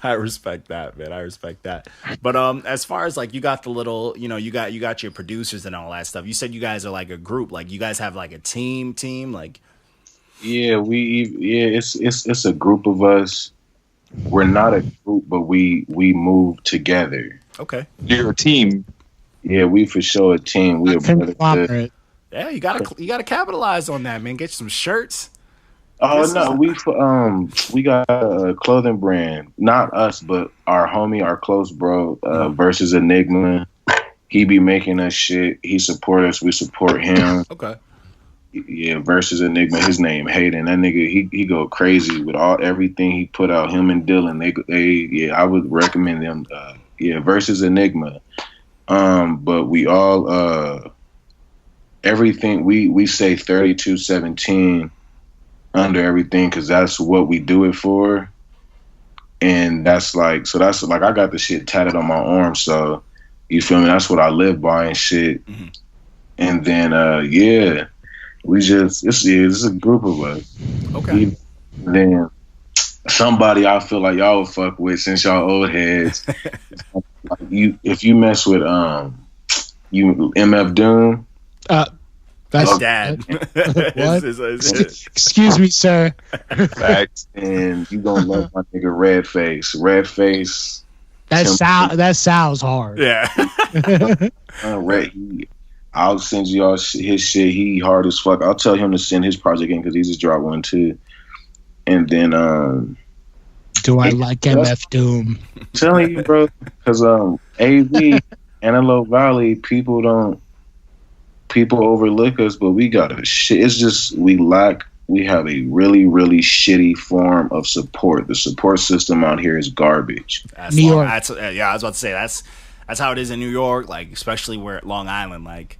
I respect that, man. I respect that. But as far as like you got the little, you got your producers and all that stuff. You said you guys are like a group. Like you guys have like a team, like. Yeah, it's a group of us. We're not a group, but we move together. Okay. You're a team. Yeah, we for sure a team. We a conglomerate. Yeah, you gotta capitalize on that, man. Get you some shirts. Oh no, we got a clothing brand. Not us, but our homie, our close bro, versus Enigma. He be making us shit. He support us. We support him. Okay. Yeah, versus Enigma. His name Hayden. That nigga, he go crazy with everything he put out. Him and Dylan. They I would recommend them. Versus Enigma. But we all everything we say 3217 under everything because that's what we do it for, and that's like I got the shit tatted on my arm, so you feel me? That's what I live by and shit. Mm-hmm. And then we just it's a group of us. Okay. Then somebody I feel like y'all would fuck with since y'all old heads. If you mess with you MF Doom. That's dad. What? Excuse me, sir. Facts. And you gonna love my nigga Redface. That sounds hard. Yeah. I'll send you all his shit. He hard as fuck. I'll tell him to send his project in because he just dropped one too. And then do I like MF Doom? I'm telling you, bro, because AV Antelope Valley people overlook us, but we got a shit. It's just we have a really, really shitty form of support. The support system out here is garbage. New York. I was about to say that's how it is in New York, like especially where at Long Island, like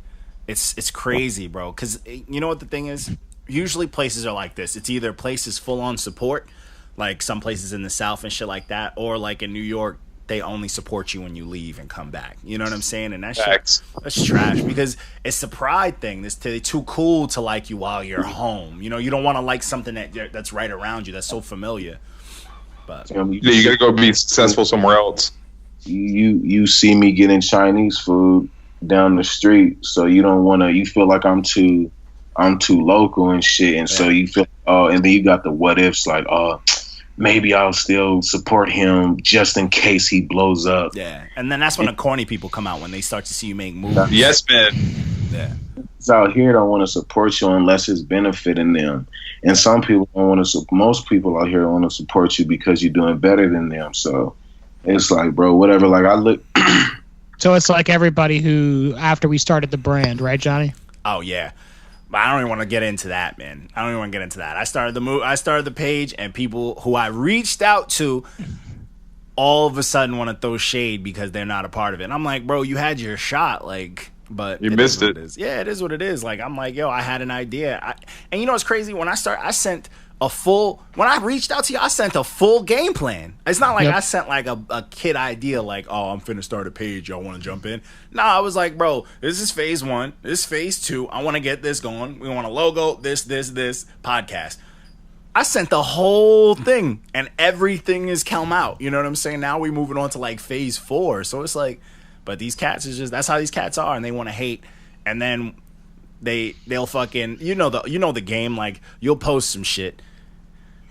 it's crazy, bro. Because you know what the thing is, usually places are like this. It's either places full on support, like some places in the South and shit like that, or like in New York, they only support you when you leave and come back. You know what I'm saying? And that's trash because it's the pride thing. They're too cool to like you while you're home. You don't want to like something that's right around you that's so familiar. But you gotta go be successful somewhere else. You see me getting Chinese food down the street, so you don't want to. You feel like I'm too local and shit, and so you feel. And then you got the what ifs like, maybe I'll still support him just in case he blows up. Yeah, and then that's when the corny people come out when they start to see you make moves. Yes, man. Yeah. Out here don't want to support you unless it's benefiting them, and some people don't want to. Most people out here want to support you because you're doing better than them. So it's like, bro, whatever. Like I look. So it's like everybody who after we started the brand, right, Johnny? Oh yeah. But I don't even want to get into that, man. I don't even want to get into that. I started the page, and people who I reached out to all of a sudden want to throw shade because they're not a part of it. And I'm like, bro, you had your shot, like, but you missed it. Yeah, it is what it is. Like, I'm like, yo, I had an idea. And you know what's crazy? When I reached out to you, I sent a full game plan. It's not like I sent like a kid idea, like, oh, I'm finna start a page. Y'all want to jump in? No, I was like, bro, this is phase 1. This is phase 2. I want to get this going. We want a logo, this podcast. I sent the whole thing, and everything has come out. You know what I'm saying? Now we moving on to like phase 4. So it's like, but these cats is just, that's how these cats are, and they want to hate, and then they'll fucking, you know the game. Like, you'll post some shit,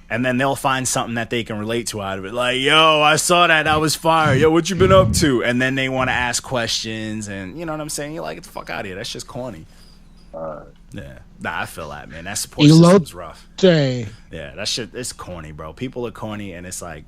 and then they'll find something that they can relate to out of it. Like, yo, I saw that was fire. Yo, what you been up to? And then they want to ask questions, and you know what I'm saying? You're like, get the fuck out of here. That's just corny. Yeah. Nah, I feel that, man. That support system's rough. Yeah, that shit, it's corny, bro. People are corny, and it's like,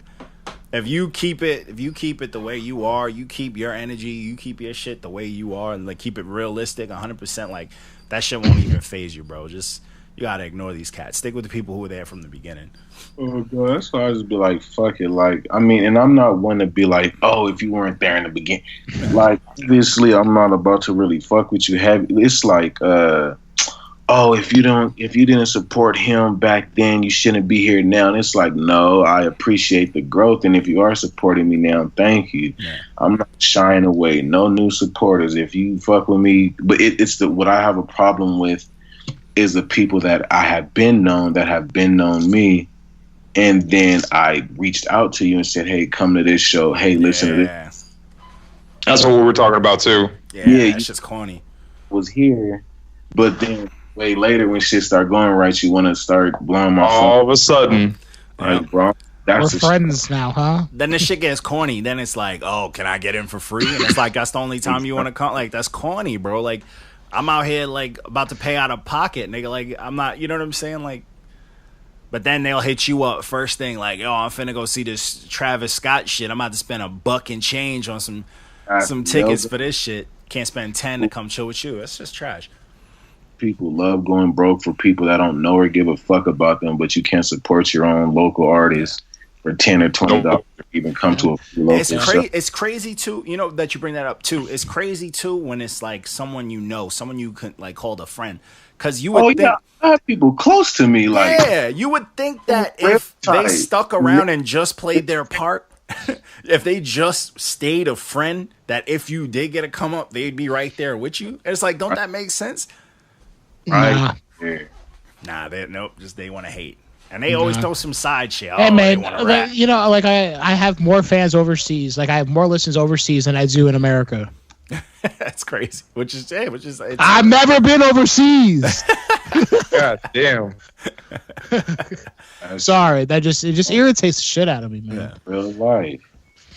if you keep it the way you are, you keep your energy, you keep your shit the way you are, and like keep it realistic, 100%, like that shit won't even phase you, bro. Just, you gotta ignore these cats. Stick with the people who were there from the beginning. Oh god, that's why I just be like, fuck it. Like, I mean, and I'm not one to be like, oh, if you weren't there in the beginning. Like, obviously, I'm not about to really fuck with you heavy. It's like, oh, if you didn't support him back then, you shouldn't be here now. And it's like, no, I appreciate the growth, and if you are supporting me now, thank you. Yeah. I'm not shying away. No new supporters. If you fuck with me, but it's what I have a problem with is the people that I have been known that have been known me, and then I reached out to you and said, hey, come to this show. Hey, listen to this. That's what we were talking about too. Yeah, it's just corny. Was here, but then way later when shit start going right, you want to start blowing my phone. All of a sudden. Like, bro, we're friends now, huh? Then the shit gets corny. Then it's like, oh, can I get in for free? And it's like, that's the only time you want to come. Like, that's corny, bro. Like, I'm out here, like, about to pay out of pocket, nigga. Like, I'm not, you know what I'm saying? Like, but then they'll hit you up first thing, like, yo, I'm finna go see this Travis Scott shit. I'm about to spend $1 and change on some tickets for this shit. Can't spend 10 to come chill with you. That's just trash. People love going broke for people that don't know or give a fuck about them, but you can't support your own local artists for $10 or $20 to even come to a local show. It's crazy too, you know, that you bring that up too. It's crazy too when it's like someone you know, someone you could like call a friend, because you would think I have people close to me. Like, yeah, you would think that if they stuck around and just played their part, if they just stayed a friend, that if you did get a come up, they'd be right there with you. It's like, don't that make sense? Right. Nah, they want to hate. And they always throw some side shit. Hey, man, you know, like I have more fans overseas. Like I have more listens overseas than I do in America. That's crazy. Which is I've never been overseas. God damn. Sorry, it just irritates the shit out of me, man. Yeah. Real life.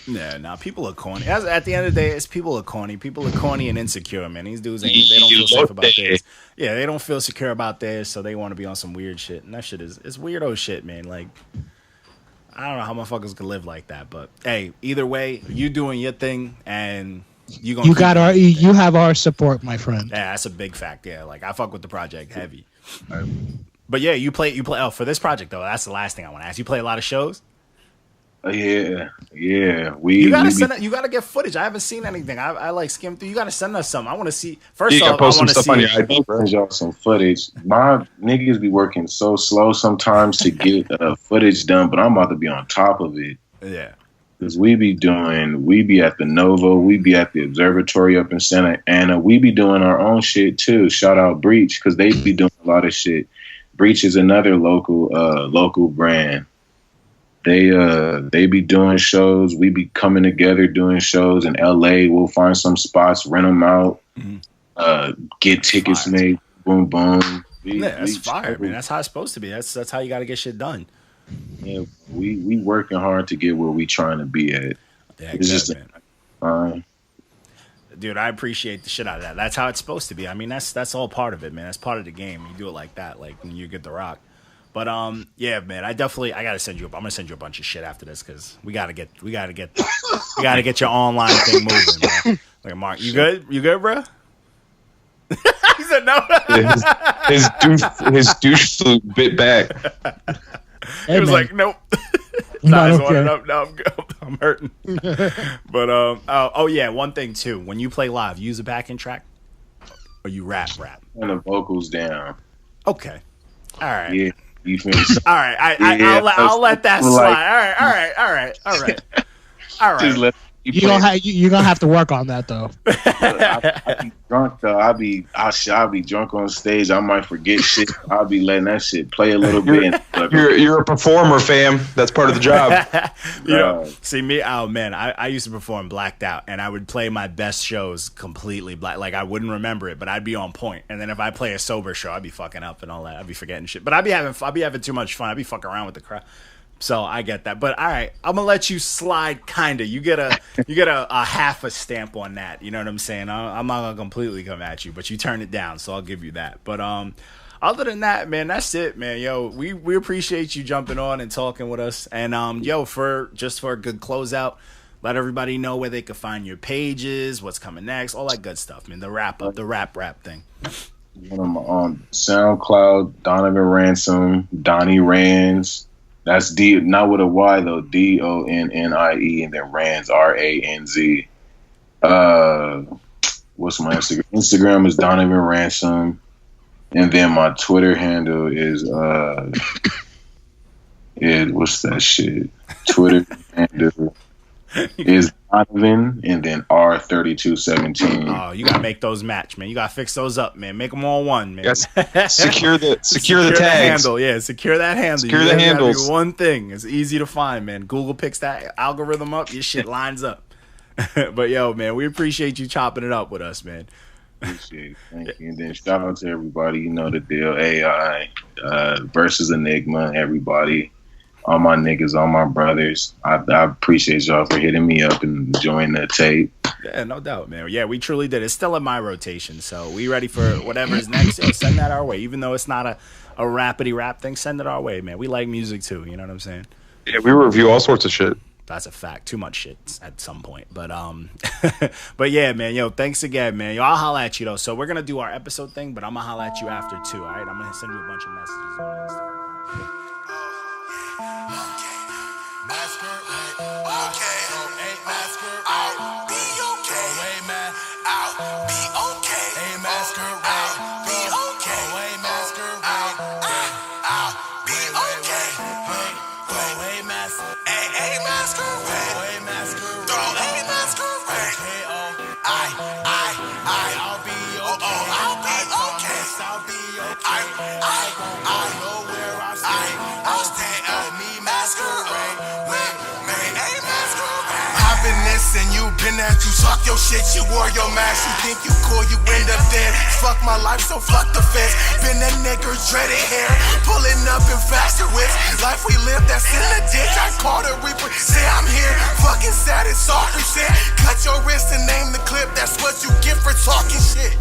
Yeah, people are corny. At the end of the day, it's people are corny. People are corny and insecure, man. These dudes they don't feel safe about theirs. Yeah, they don't feel secure about theirs, so they want to be on some weird shit. And that shit it's weirdo shit, man. Like, I don't know how motherfuckers can live like that, but hey, either way, you doing your thing, and you have our support, my friend. Yeah, that's a big fact. Yeah, like I fuck with the project heavy. But yeah, you play. Oh, for this project though, that's the last thing I want to ask. You play a lot of shows. Yeah. You gotta get footage. I haven't seen anything. I like skimmed through. You gotta send us some. I want to see. First off, I want to see. On your ID, send y'all some footage. My niggas be working so slow sometimes to get footage done, but I'm about to be on top of it. Yeah. Because we be at the Novo, we be at the Observatory up in Santa Ana. We be doing our own shit too. Shout out Breach, because they be doing a lot of shit. Breach is another local brand. They be doing shows. We be coming together doing shows in LA. We'll find some spots, rent them out, get tickets made. Boom, boom. That's fire, man. That's how it's supposed to be. That's how you got to get shit done. Yeah, we working hard to get where we trying to be at. Yeah, it's just fine. Dude, I appreciate the shit out of that. That's how it's supposed to be. I mean, that's all part of it, man. That's part of the game. You do it like that, like when you get the rock. But yeah, man, I gotta send you up. I'm gonna send you a bunch of shit after this because we gotta get your online thing moving, man. Like Mark, you good, bro? He said no. his douche flew bit back. He was like, nope. Size one up. No, I'm hurting. But oh yeah, one thing too. When you play live, you use a backing track or you rap. And the vocals down. Okay. All right. Yeah. You feel me? All right. I'll let that slide. All right. Just let You're gonna have to work on that though. I be drunk though. I'll be drunk on stage. I might forget shit. I'll be letting that shit play a little bit. You're a performer, fam. That's part of the job. You know, see me. Oh man, I used to perform blacked out, and I would play my best shows completely black. Like I wouldn't remember it, but I'd be on point. And then if I play a sober show, I'd be fucking up and all that. I'd be forgetting shit. But I'd be having too much fun. I'd be fucking around with the crowd. So I get that, but all right, I'm gonna let you slide. Kinda, you get a half a stamp on that. You know what I'm saying? I'm not gonna completely come at you, but you turn it down, so I'll give you that. But other than that, man, that's it, man. Yo, we appreciate you jumping on and talking with us. And yo, for a good closeout, let everybody know where they can find your pages, what's coming next, all that good stuff, man. The rap thing. I'm on SoundCloud, Donavan Ransom, Donnie Rands. That's D, not with a Y though. DONNIE, and then Ranz, RANZ. What's my Instagram? Instagram is Donavan Ransom. And then my Twitter handle is what's that shit? Twitter handle is Donavan and then R3217. Oh, you gotta make those match, man. You gotta fix those up, man. Make them all one, man. Yes. Secure the tags. Handle. Yeah, secure that handle. Secure the handles. One thing. It's easy to find, man. Google picks that algorithm up. Your shit lines up. But yo, man, we appreciate you chopping it up with us, man. Appreciate it. Thank you. And then shout out to everybody. You know the deal. AI versus Enigma. Everybody. All my niggas, all my brothers. I appreciate y'all for hitting me up and enjoying the tape. Yeah, no doubt, man. Yeah, we truly did. It's still in my rotation, so we ready for whatever is next. Yo, send that our way. Even though it's not a rappity rap thing, send it our way, man. We like music too. You know what I'm saying? Yeah, we review all sorts of shit. That's a fact. Too much shit at some point. But but yeah, man. Yo, thanks again, man. Yo, I'll holla at you though. So we're gonna do our episode thing, but I'm gonna holla at you after too. All right? I'm gonna send you a bunch of messages on Instagram. And you been that you talk your shit, you wore your mask, you think you cool, you end up dead. Fuck my life, so fuck the fence. Been a nigga, dreaded hair, pulling up in faster whips. Life we live, that's in the ditch. I call the reaper, say I'm here. Fucking sad, it's all we said. Cut your wrist and name the clip, that's what you get for talking shit.